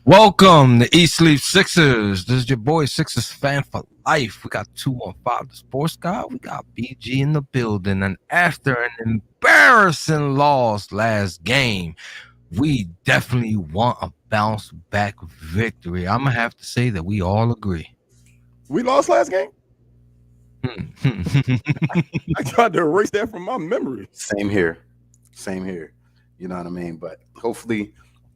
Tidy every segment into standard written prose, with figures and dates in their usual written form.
Welcome to East Sleep Sixers. This is your boy Sixers fan for life. We got 215 the sports guy. We got BG in the building. And after an embarrassing loss last game, we definitely want a bounce back victory. I'm gonna have to say that we all agree. We lost last game. I tried to erase that from my memory. Same here. Same here. You know what I mean? But hopefully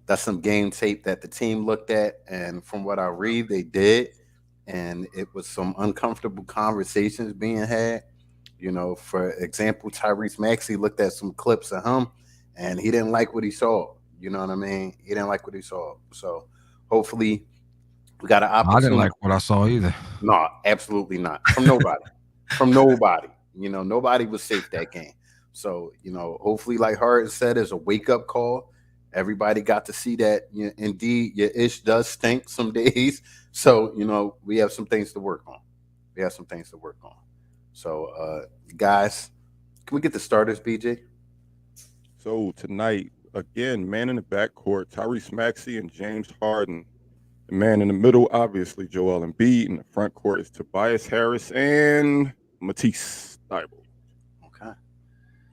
that's some game tape that the team looked at. And from what I read, they did. And it was some uncomfortable conversations being had. For example, Tyrese Maxey looked at some clips of him and he didn't like what he saw. You know what I mean? He didn't like what he saw. So hopefully we got an I didn't opportunity. like what I saw either. No, absolutely not. From nobody. From nobody. Nobody was safe that game. So, hopefully, like Hart said, is a wake up call. Everybody got to see that indeed your ish does stink some days. So, we have some things to work on. So, guys, can we get the starters, BJ? So tonight, again, man in the backcourt, Tyrese Maxey and James Harden. The man in the middle, obviously, Joel Embiid. In the front court is Tobias Harris and Matisse Thybulle.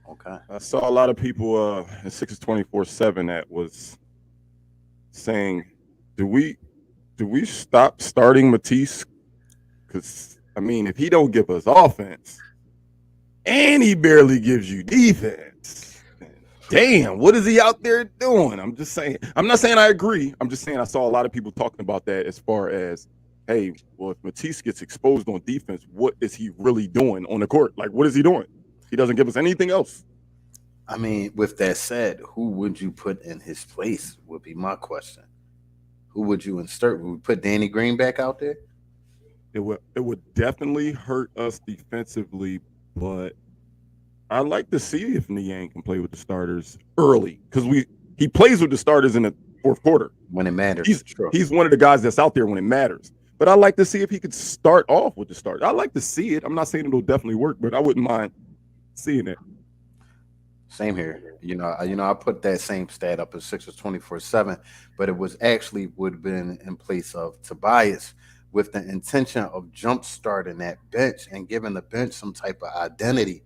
Okay. I saw a lot of people in 624-7 that was saying, do we stop starting Matisse? Because, I mean, if he don't give us offense and he barely gives you defense, damn, what is he out there doing? I'm just saying. I'm not saying I agree. I'm just saying I saw a lot of people talking about that as far as, hey, well, if Matisse gets exposed on defense, what is he really doing on the court? Like, what is he doing? He doesn't give us anything else. I mean, with that said, who would you put in his place would be my question. Who would you insert? Would we put Danny Green back out there? It would definitely hurt us defensively, but I'd like to see if Niang can play with the starters early because he plays with the starters in the fourth quarter. When it matters. He's one of the guys that's out there when it matters. But I'd like to see if he could start off with the start. I'd like to see it. I'm not saying it'll definitely work, but I wouldn't mind seeing it. Same here. I put that same stat up as Sixers 24/7, but it was actually would have been in place of Tobias with the intention of jump starting that bench and giving the bench some type of identity,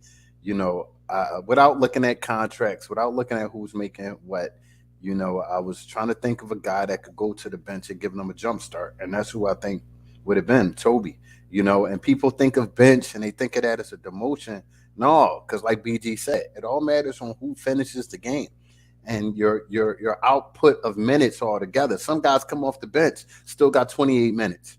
without looking at contracts, without looking at who's making what. I was trying to think of a guy that could go to the bench and give them a jump start, and that's who I think would have been Toby. And people think of bench and they think of that as a demotion. No, because like BG said, it all matters on who finishes the game and your output of minutes altogether. Some guys come off the bench, still got 28 minutes.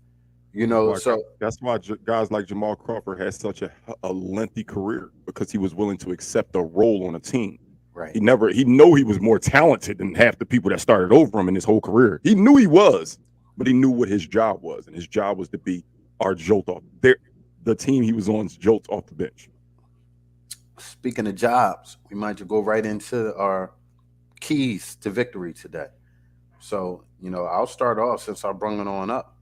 So that's why guys like Jamal Crawford has such a lengthy career because he was willing to accept a role on a team. Right. He knew he was more talented than half the people that started over him in his whole career. He knew he was, but he knew what his job was, and his job was to be our jolt off the team he was on's jolt off the bench. Speaking of jobs, we might just go right into our keys to victory today. So, I'll start off since I brung it on up.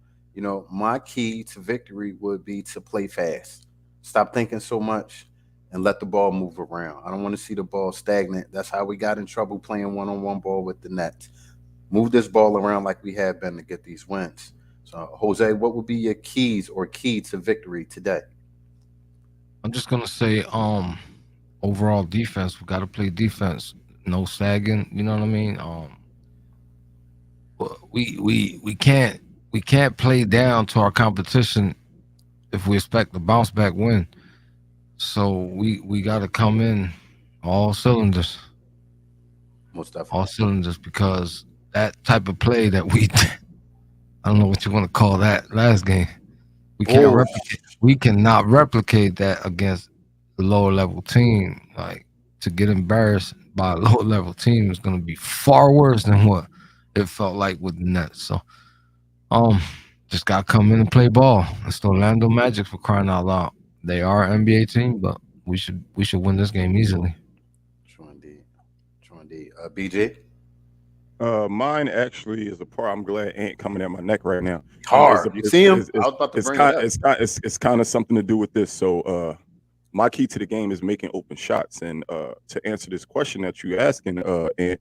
My key to victory would be to play fast. Stop thinking so much and let the ball move around. I don't want to see the ball stagnant. That's how we got in trouble playing one-on-one ball with the Nets. Move this ball around like we have been to get these wins. So, Jose, what would be your keys or key to victory today? I'm just gonna say, overall defense. We gotta play defense. No sagging. You know what I mean? We can't play down to our competition if we expect a bounce back win. So we got to come in all cylinders, Most all definitely. cylinders, because that type of play that we I don't know what you want to call that last game. We can't Oh, replicate. We cannot replicate that against the lower level team. Like, to get embarrassed by a lower level team is going to be far worse than what it felt like with the Nets. So um, just got to come in and play ball. It's the Orlando Magic, for crying out loud. They are an NBA team, but we should win this game easily. true indeed. True indeed. BJ? Mine actually is a part. I'm glad ain't coming at my neck right now. Hard. You see him? I was about to It's bring it kind up. it's kind of something to do with this. So my key to the game is making open shots. And to answer this question that you asking, and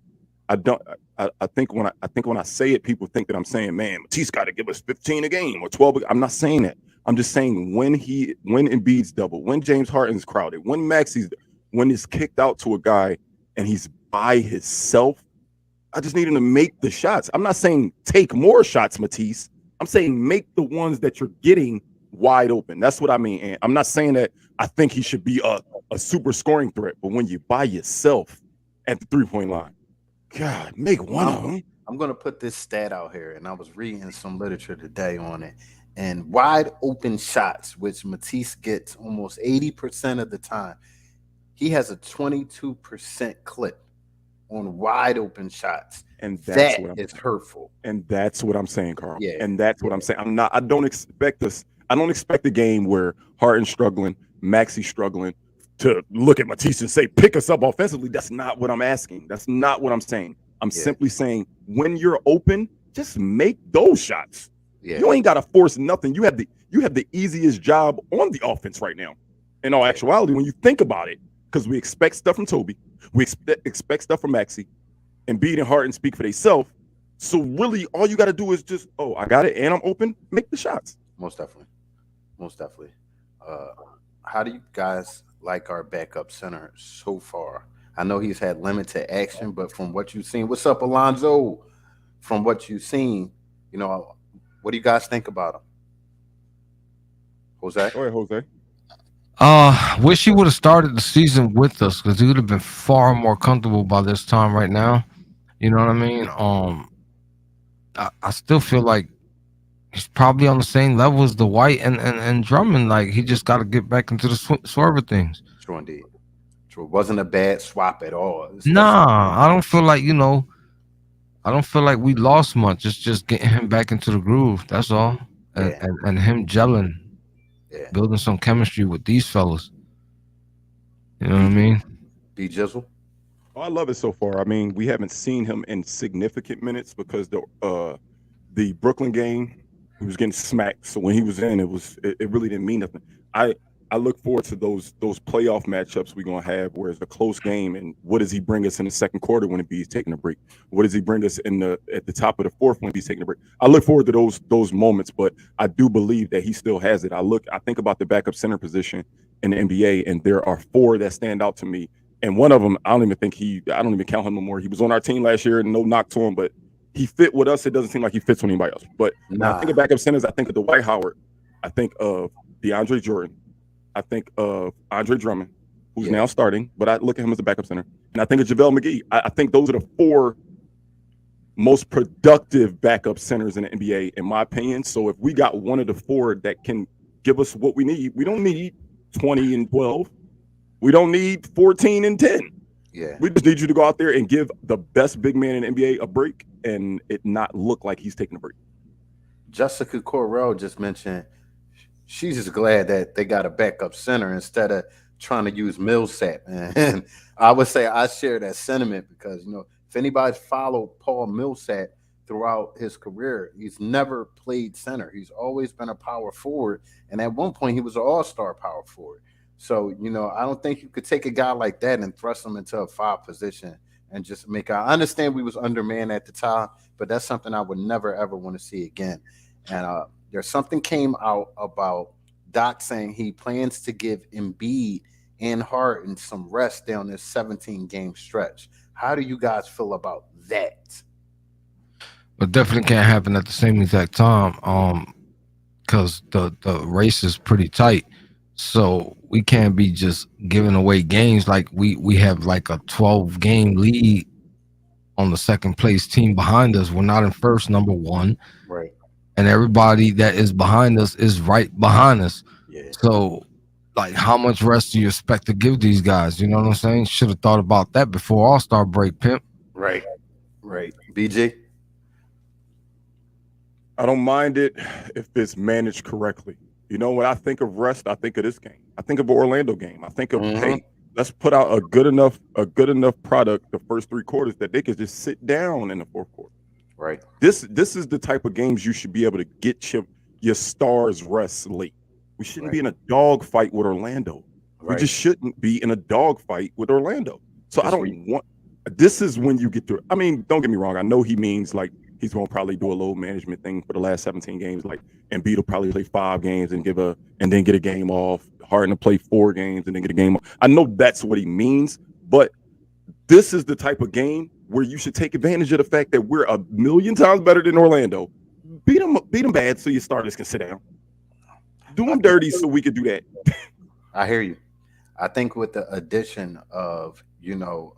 I don't. I think when I say it, people think that I'm saying, man, Matisse got to give us 15 a game or 12. I'm not saying that. I'm just saying when Embiid's double, when James Harden's crowded, when it's kicked out to a guy and he's by himself, I just need him to make the shots. I'm not saying take more shots, Matisse. I'm saying make the ones that you're getting wide open. That's what I mean. And I'm not saying that I think he should be a super scoring threat, but when you're by yourself at the 3-point line, God, make one of them. I'm going to put this stat out here, and I was reading some literature today on it. And wide open shots, which Matisse gets almost 80% of the time, he has a 22% clip on wide open shots. And that's that what is hurtful. And that's what I'm saying, Carl. Yeah. And that's what I'm saying. I don't expect a game where Harden's struggling, Maxey's struggling, to look at Matisse and say, pick us up offensively. That's not what I'm asking. That's not what I'm saying. I'm simply saying when you're open, just make those shots. Yeah. You ain't got to force nothing. You have the easiest job on the offense right now. In all actuality, when you think about it, because we expect stuff from Toby, we expect stuff from Maxey, and Embiid and Harden speak for themselves. So really, all you got to do is just, I got it, and I'm open. Make the shots. Most definitely. How do you guys like our backup center so far? I know he's had limited action, but from what you've seen, what's up, Alonzo? From what you've seen, what do you guys think about him? Jose? Go ahead, Jose. Wish he would have started the season with us because he would have been far more comfortable by this time right now. You know what I mean? I still feel like he's probably on the same level as the White and Drummond. Like he just got to get back into the swerve of things. True indeed. True. It wasn't a bad swap at all. Nah, I don't feel like I don't feel like we lost much. It's just getting him back into the groove. That's all. And him gelling, building some chemistry with these fellas. You know what I mean? B Jizzle. I love it so far. I mean, we haven't seen him in significant minutes because the Brooklyn game, he was getting smacked. So when he was in, it really didn't mean nothing. I look forward to those playoff matchups we're gonna have where it's a close game, and what does he bring us in the second quarter when he's taking a break? What does he bring us at the top of the fourth when he's taking a break? I look forward to those moments, but I do believe that he still has it. I think about the backup center position in the NBA, and there are 4 that stand out to me. And one of them, I don't even count him no more. He was on our team last year, and no knock to him, but he fit with us. It doesn't seem like he fits with anybody else. But when I think of backup centers, I think of Dwight Howard. I think of DeAndre Jordan. I think of Andre Drummond, who's now starting, but I look at him as a backup center. And I think of JaVale McGee. I think those are the 4 most productive backup centers in the NBA, in my opinion. So if we got one of the 4 that can give us what we need, we don't need 20 and 12. We don't need 14 and 10. Yeah. We just need you to go out there and give the best big man in the NBA a break and it not look like he's taking a break. Jessica Correll just mentioned she's just glad that they got a backup center instead of trying to use Millsap. And I would say I share that sentiment because, if anybody's followed Paul Millsap throughout his career, he's never played center. He's always been a power forward. And at one point, he was an all-star power forward. So, I don't think you could take a guy like that and thrust him into a 5 position and just I understand we was undermanned at the time, but that's something I would never, ever want to see again. And there's something came out about Doc saying he plans to give Embiid and Harden some rest down this 17-game stretch. How do you guys feel about that? But definitely can't happen at the same exact time because the race is pretty tight. So we can't be just giving away games like we have like a 12-game lead on the second place team behind us. We're not in first, number 1. Right. And everybody that is behind us is right behind us. Yeah. So, like, how much rest do you expect to give these guys? You know what I'm saying? Should have thought about that before All-Star break, pimp. Right. BG? I don't mind it if it's managed correctly. When I think of rest, I think of this game. I think of an Orlando game. I think of, hey, let's put out a good enough product the first 3 quarters that they could just sit down in the fourth quarter. Right. This is the type of games you should be able to get your stars rest late. We shouldn't be in a dog fight with Orlando. We just shouldn't be in a dog fight with Orlando. So I don't want this is when you get through. I mean, don't get me wrong. I know he means like he's going to probably do a load management thing for the last 17 games. Like Embiid will probably play 5 games and then get a game off. Harden to play 4 games and then get a game off. I know that's what he means, but this is the type of game where you should take advantage of the fact that we're a million times better than Orlando. Beat them bad so your starters can sit down. Do them dirty so we could do that. I hear you. I think with the addition of,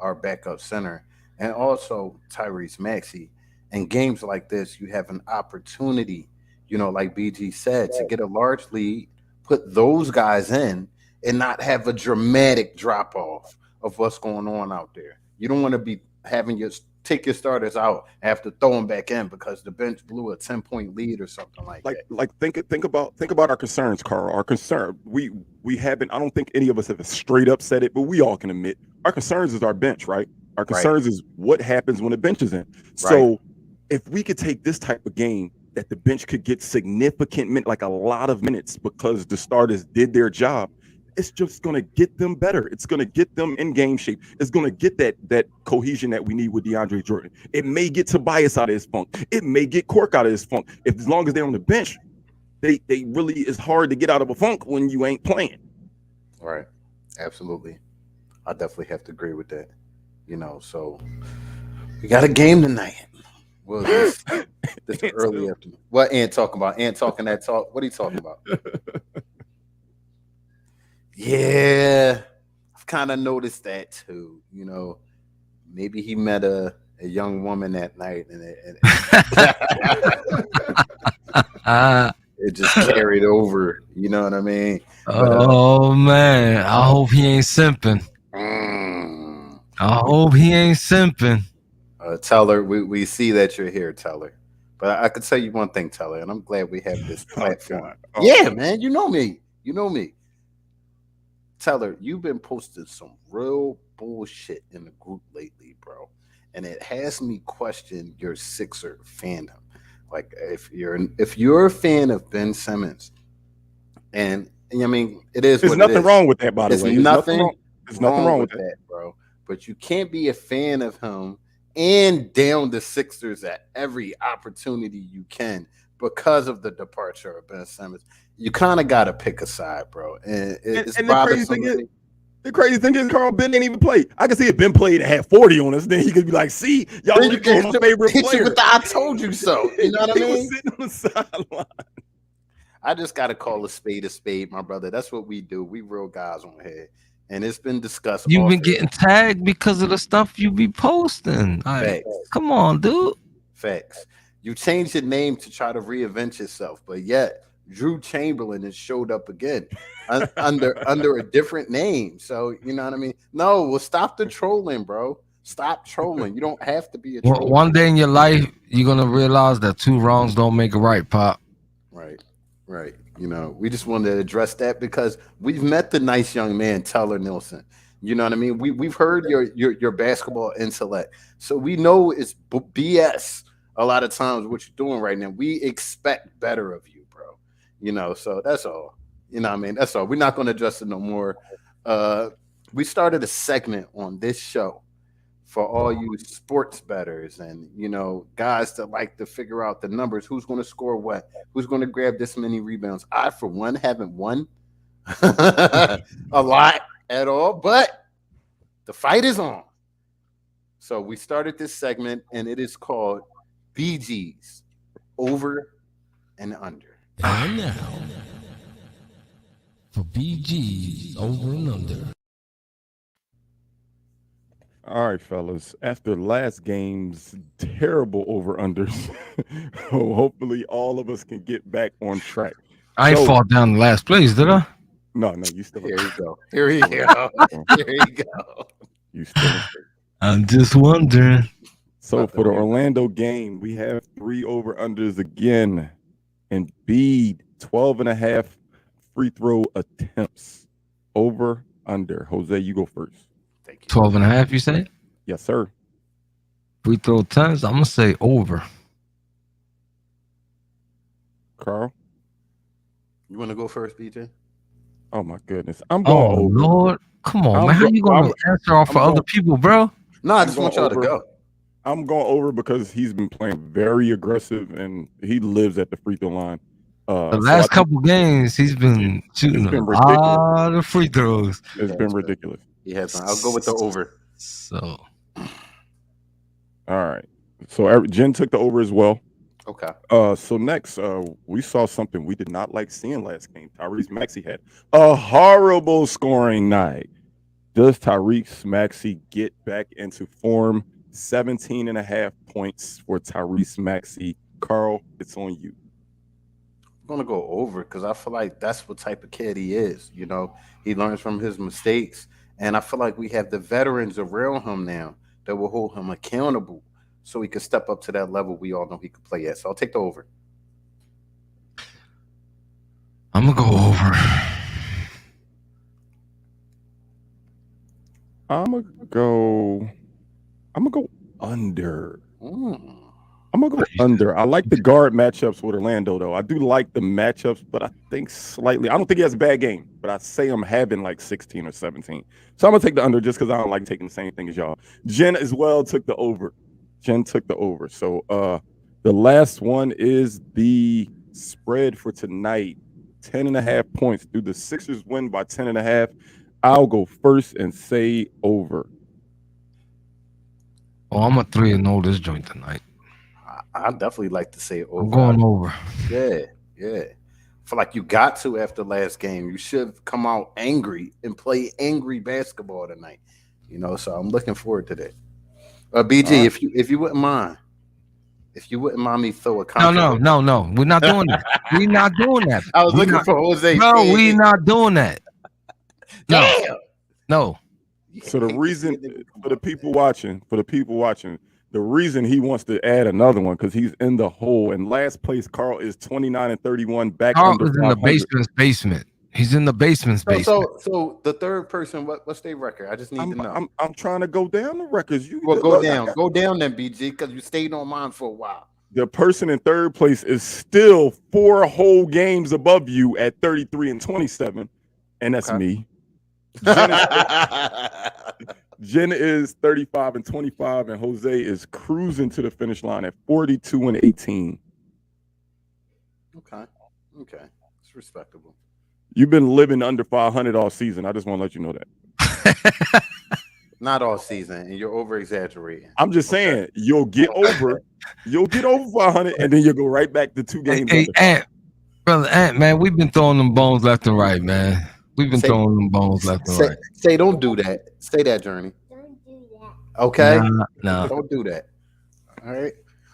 our backup center and also Tyrese Maxey, in games like this, you have an opportunity, like BG said, to get a large lead, put those guys in, and not have a dramatic drop off of what's going on out there. You don't want to be having take your starters out after throwing back in because the bench blew a 10-point lead or something like that. Like think about our concerns, Carl. Our concern, we haven't. I don't think any of us have straight up said it, but we all can admit our concerns is our bench, right? Our concerns is what happens when the bench is in. So if we could take this type of game that the bench could get significant like a lot of minutes because the starters did their job, it's just going to get them better. It's going to get them in game shape. It's going to get that cohesion that we need with DeAndre Jordan. It may get Tobias out of his funk. It may get Cork out of his funk. As long as they're on the bench, they really is hard to get out of a funk when you ain't playing. Right. Absolutely. I definitely have to agree with that. So we got a game tonight. Well, this early afternoon. What Ant talking about? Ant talking that talk. What are you talking about? Yeah, I've kind of noticed that too. Maybe he met a young woman that night, and it just carried over. You know what I mean? But, man, I hope he ain't simping. I hope he ain't simping. Teller, we see that you're here, Teller. But I could tell you one thing, Teller, and I'm glad we have this platform. Yeah, man, you know me. Teller, you've been posting some real bullshit in the group lately, bro. And it has me question your Sixer fandom. Like if you're a fan of Ben Simmons, and I mean it is. There's nothing wrong with that, by the way. There's nothing wrong with that, bro. But you can't be a fan of him and down the Sixers at every opportunity you can because of the departure of Ben Simmons. You kind of got to pick a side, bro. And the crazy thing is, Carl, Ben didn't even play. I can see if Ben played and had 40 on us, then he could be like, see, y'all my favorite player. With the I told you so. You know what I mean? He was sitting on the sideline. I just got to call a spade, my brother. That's what we do. We real guys on here. And it's been discussed. You've been getting tagged because of the stuff you be posting. Like, come on, dude. Facts. You changed your name to try to reinvent yourself, but yet Drew Chamberlain has showed up again under a different name. So you know what I mean? No, well, stop the trolling, bro. Stop trolling. You don't have to be a troll. One day in your life, you're gonna realize that 2 wrongs don't make a right, Pop. Right. We just wanted to address that because we've met the nice young man, Teller Nielsen. You know what I mean? We've heard your basketball intellect, so we know it's BS. A lot of times, what you're doing right now, we expect better of you, bro. So that's all. You know what I mean? That's all. We're not going to address it no more. We started a segment on this show for all you sports bettors and, guys that like to figure out the numbers. Who's going to score what? Who's going to grab this many rebounds? I, for one, haven't won a lot at all, but the fight is on. So we started this segment, and it is called BG's Over and Under. And now for BG's Over and Under. All right, fellas. After last game's terrible over-unders, hopefully all of us can get back on track. I ain't fall down the last place, did I? No, you still. Here you go. Here you go. You still. I'm just wondering. So for the Orlando game, we have 3 over-unders again. Embiid, 12.5 free throw attempts. Over, under. Jose, you go first. 12.5, you say? Yes, sir. Free throw attempts, I'm going to say over. Carl? You want to go first, BJ? Oh, my goodness. I'm going over. Lord. Come on, man. How you going to answer off for other people, bro? No, I I'm just going want y'all to over. go. I'm going over because he's been playing very aggressive and he lives at the free throw line. The So I last think couple games, he's been shooting it's a been ridiculous. lot of free throws. He It's has been been. ridiculous. He has been. I'll go with the over. So All right. So Jen took the over as well. Okay. So next, we saw something we did not like seeing last game. Tyrese Maxey had a horrible scoring night. Does Tyrese Maxey get back into form? 17 and a half points for Tyrese Maxey. Carl, it's on you. I'm gonna go over because I feel like that's what type of kid he is. He learns from his mistakes, and I feel like we have the veterans around him now that will hold him accountable, so he could step up to that level we all know he could play at. So I'll take the over. I'm gonna go over. I'm gonna go. I'm gonna go under. Mm. I'm gonna go under. I like the guard matchups with Orlando, though. I do like the matchups, but I think slightly. I don't think he has a bad game, but I say I'm having like 16 or 17. So I'm gonna take the under just because I don't like taking the same thing as y'all. Jen as well took the over. Jen took the over. So the last one is the spread for tonight. 10 and a half points. Do the Sixers win by 10 and a half? I'll go first and say over. Oh, I'm a 3-0 this joint tonight. I definitely like to say over. I'm going over. Yeah. I feel like you got to after last game. You should come out angry and play angry basketball tonight. So I'm looking forward to that. BG, right. if you wouldn't mind, me throw a No. We're not doing that. We're not doing that. I was looking for Jose. No, we're not doing that. Damn. No. So the reason for the people watching, the reason he wants to add another one because he's in the hole. And last place, Carl is 29 and 31, back Carl under is in the 500. basement. He's in the basement's basement. So the third person, what's their record? I just need to know. I'm trying to go down the records. Go down then, BG, because you stayed on mine for a while. The person in third place is still 4 whole games above you at 33 and 27, and that's me. Jen is 35 and 25, and Jose is cruising to the finish line at 42 and 18. Okay, it's respectable. You've been living under 500 all season. I just want to let you know that. Not all season, and you're over exaggerating. I'm just saying you'll get over 500, and then you'll go right back to 2 games. Hey, brother Ant, man, we've been throwing them bones left and right, man. We've been throwing them bones left and right. Say, don't do that. Say that, Journey. Don't do that. Okay? No. Don't do that. All right?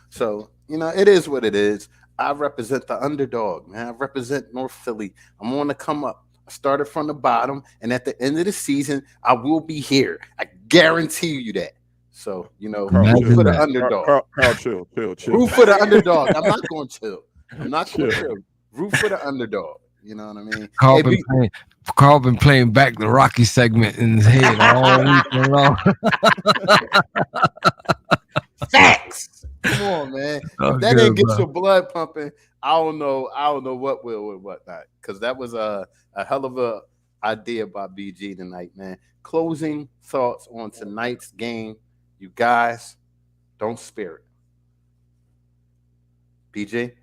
So, it is what it is. I represent the underdog, man. I represent North Philly. I'm on the come up. I started from the bottom, and at the end of the season, I will be here. I guarantee you that. So, root for the underdog. Carl, chill. Root for the underdog. I'm not going to chill. I'm not going to chill. Root for the underdog. You know what I mean? Carl been playing back the Rocky segment in his head all week long. Facts. Come on, man. If that didn't get your blood pumping, I don't know what will and what not. Because that was a hell of a idea by BG tonight, man. Closing thoughts on tonight's game. You guys, don't spare it. BG?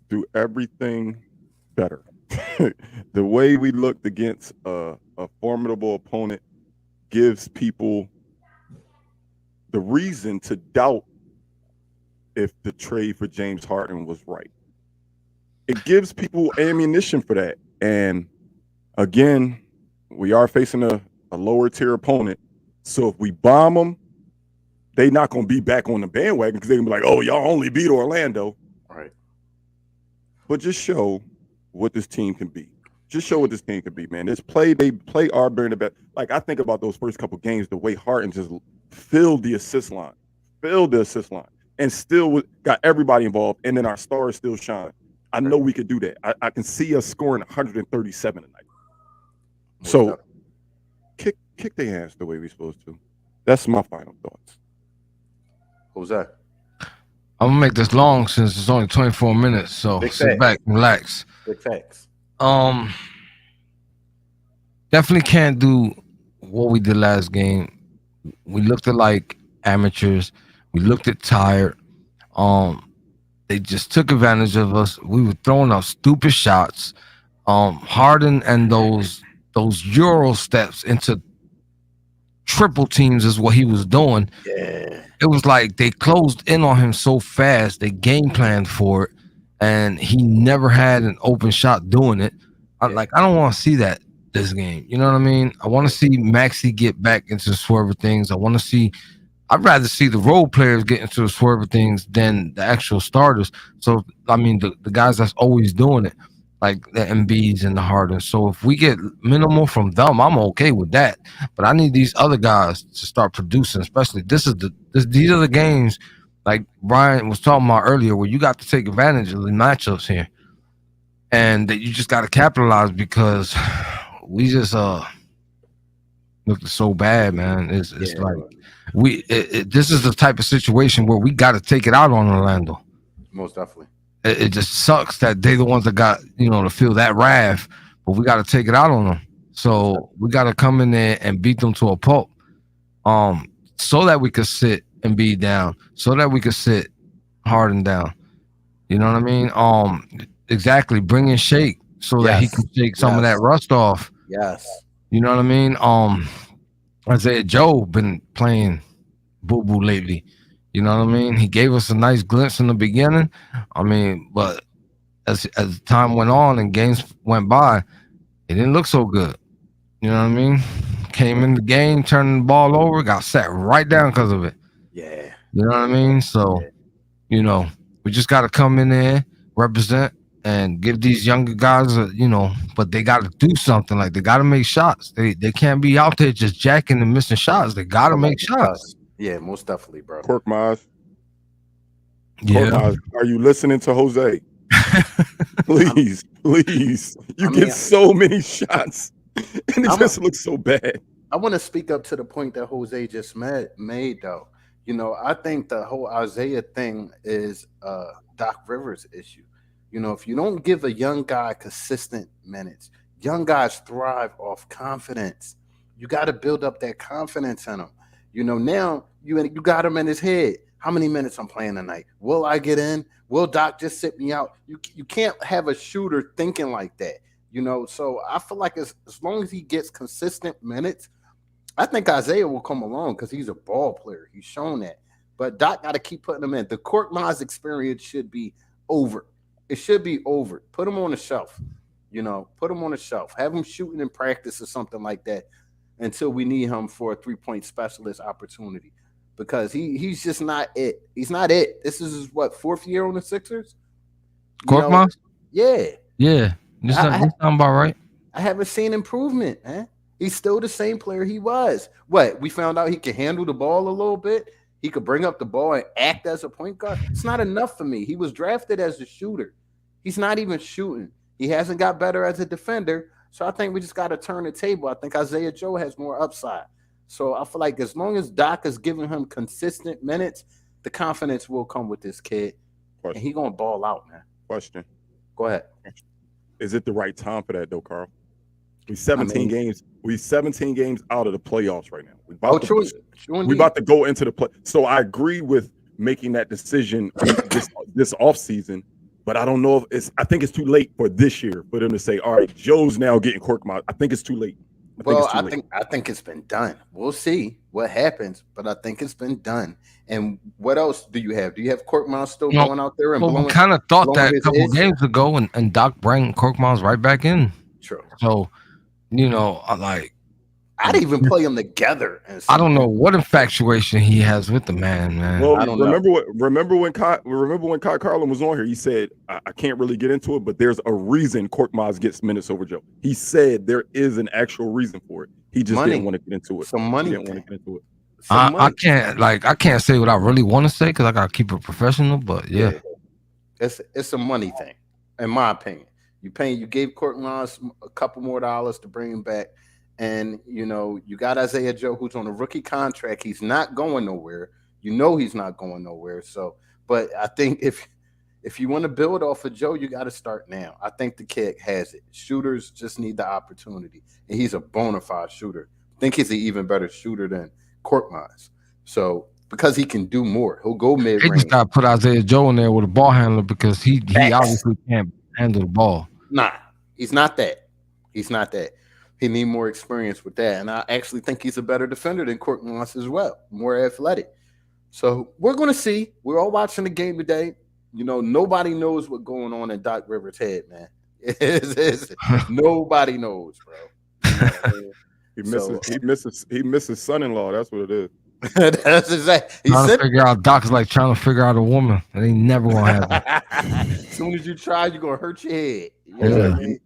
Do everything better. The way we looked against a formidable opponent gives people the reason to doubt if the trade for James Harden was right. It gives people ammunition for that. And again, we are facing a lower tier opponent. So if we bomb them, they're not going to be back on the bandwagon because they're going to be like, oh, y'all only beat Orlando. Right. But just show what this team can be. Just show what this team can be, man. They play Arbery in the best. Like, I think about those first couple games, the way Harden just filled the assist line, and still got everybody involved, and then our stars still shine. I know we could do that. I can see us scoring 137 tonight. So kick their ass the way we're supposed to. That's my final thoughts. What was that? I'm gonna make this long since it's only 24 minutes. So sit back, relax. Big facts. Definitely can't do what we did last game. We looked like amateurs. We looked at tired. Um, they just took advantage of us. We were throwing out stupid shots. Harden and those Euro steps into triple teams is what he was doing. Yeah, It was like they closed in on him so fast. They game planned for it, and he never had an open shot doing it. yeah, I don't want to see that this game. You know what I mean? I want to see Maxi get back into the swerve of things. I want to see. I'd rather see the role players get into the swerve of things than the actual starters. So I mean, the guys that's always doing it, like the MBs and the Hardens. So if we get minimal from them, I'm okay with that. But I need these other guys to start producing. Especially these are the games like Brian was talking about earlier, where you got to take advantage of the matchups here, and that you just got to capitalize because we just looked so bad, man. It's yeah, like this is the type of situation where we got to take it out on Orlando. most definitely. It just sucks that they the ones that got to feel that wrath, but we got to take it out on them. Most So we got to come in there and beat them to a pulp, um, so that we could sit and be down, so that we could sit Harden down. You know what I mean? Exactly. Bring in Shake so that he yes, can shake some of that yes, rust off. yes. You know what I mean? Isaiah Joe been playing boo boo lately. You know what I mean? He gave us a nice glimpse in the beginning. I mean, but as time went on and games went by, it didn't look so good. You know what I mean? Came in the game, turning the ball over, got sat right down because of it. Yeah, You know what I mean? So, yeah. you know, we just got to come in there, represent, and give these younger guys, but they got to do something. Like they got to make shots. They can't be out there just jacking and missing shots. They got to make Collective shots. us. Yeah, most definitely, bro. Korkmaz, Yeah. Are you listening to Jose? Please, please. You I mean, get so many shots, and it I'm just looks so bad. I want to speak up to the point that Jose just made though. I think the whole Isaiah thing is Doc Rivers' issue. If you don't give a young guy consistent minutes, young guys thrive off confidence. You got to build up that confidence in him. Now you got him in his head. How many minutes I'm playing tonight? Will I get in? Will Doc just sit me out? You can't have a shooter thinking like that. So I feel like as long as he gets consistent minutes, I think Isaiah will come along because he's a ball player. He's shown that. But Doc got to keep putting him in. The Court Maz experience should be over. It should be over. Put him on the shelf. Put him on the shelf. Have him shooting in practice or something like that until we need him for a 3-point specialist opportunity. Because he's just not it. He's not it. This is his, what, 4th year on the Sixers? Korkmaz? Yeah. Yeah. This sound about right. I haven't seen improvement, man. He's still the same player he was. What? We found out he can handle the ball a little bit. He could bring up the ball and act as a point guard. It's not enough for me. He was drafted as a shooter. He's not even shooting. He hasn't got better as a defender. So I think we just got to turn the table. I think Isaiah Joe has more upside. So I feel like as long as Doc is giving him consistent minutes, the confidence will come with this kid. And he going to ball out, man. Question. Go ahead. Is it the right time for that, though, Carl? We 17 games. We 17 games out of the playoffs right now. We about to go into the play. So I agree with making that decision this offseason, but I don't know if I think it's too late for this year for them to say, all right, Joe's now getting Korkmaz. I think it's too late. I think it's been done. We'll see what happens, but I think it's been done. And what else do you have? Do you have Korkmaz still going out there and blowing? We kind of thought that a couple edge? games ago, and Doc brought Korkmaz right back in. True. So, I'd even play them together. I don't know what infatuation he has with the man. Well, I don't remember when Kai Carlin was on here, he said, I can't really get into it, but there's a reason Korkmaz gets minutes over Joe. He said there is an actual reason for it. He just didn't want to get into it. Some money. He didn't want to get into it. I can't say what I really want to say because I gotta keep it professional. But yeah. It's a money thing, in my opinion. You gave Korkmaz a couple more dollars to bring him back. And, you got Isaiah Joe, who's on a rookie contract. He's not going nowhere. He's not going nowhere. So, but I think if you want to build off of Joe, you got to start now. I think the kid has it. Shooters just need the opportunity. And he's a bona fide shooter. I think he's an even better shooter than Korkmaz. So because he can do more. He'll go mid They just range. got to put Isaiah Joe in there with a ball handler because he Facts. obviously can't handle the ball. Nah, he's not that. He's not that. He need more experience with that, and I actually think he's a better defender than Courtney Moss as well, more athletic. So we're gonna see. We're all watching the game today. You know, nobody knows what's going on in Doc Rivers' head, man. Nobody knows, bro. You know what I mean? He misses son-in-law. That's what it is. That's exactly. He Trying to said, figure out Doc's like trying to figure out a woman. It ain't never gonna happen. as soon as you try, you're gonna hurt your head. You know Jose, what I mean?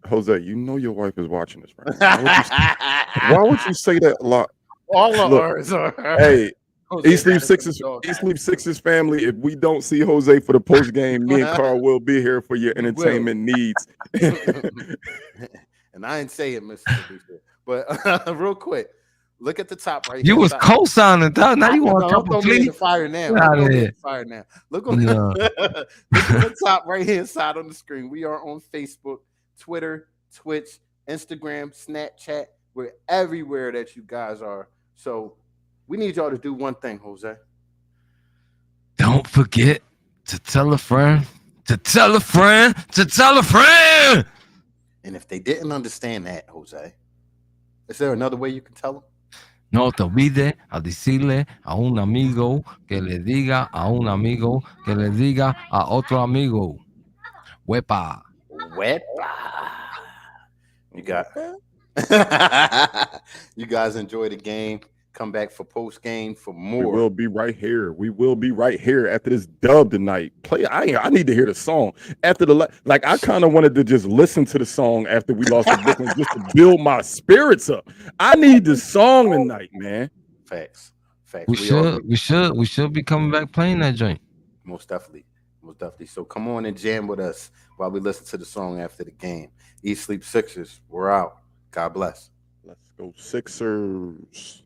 Jose, you know your wife is watching this, right? Why would you say that a lot? All of Look, ours are. hey, Jose East Sleep got it from the Sixers, dog East guy. Sleep Sixers family. If we don't see Jose for the post game, me and Carl will be here for your We will. entertainment needs. And I ain't say it, Mr. Producer. But real quick, look at the top right You here. was co-signing, dog. Now you want to Don't come throw me in the complete? fire now. Get Don't outta throw me in here. the fire now. Look on, No. look at the top right hand side on the screen. We are on Facebook, Twitter, Twitch, Instagram, Snapchat. We're everywhere that you guys are. So we need y'all to do one thing, Jose. Don't forget to tell a friend, to tell a friend, to tell a friend. And if they didn't understand that, Jose, is there another way you can tell them? No te olvides a decirle a un amigo que le diga a un amigo que le diga a otro amigo. Wepa. Wepa. You got you guys enjoy the game. Come back for post game for We more. will be right here. We will be right here after this dub tonight. Play. I need to hear the song after like. I kind of wanted to just listen to the song after we lost to Brooklyn just to build my spirits up. I need the song tonight, man. Facts. Facts. We should be coming back playing that joint. Most definitely. Most definitely. So come on and jam with us while we listen to the song after the game. Eat Sleep Sixers. We're out. God bless. Let's go Sixers.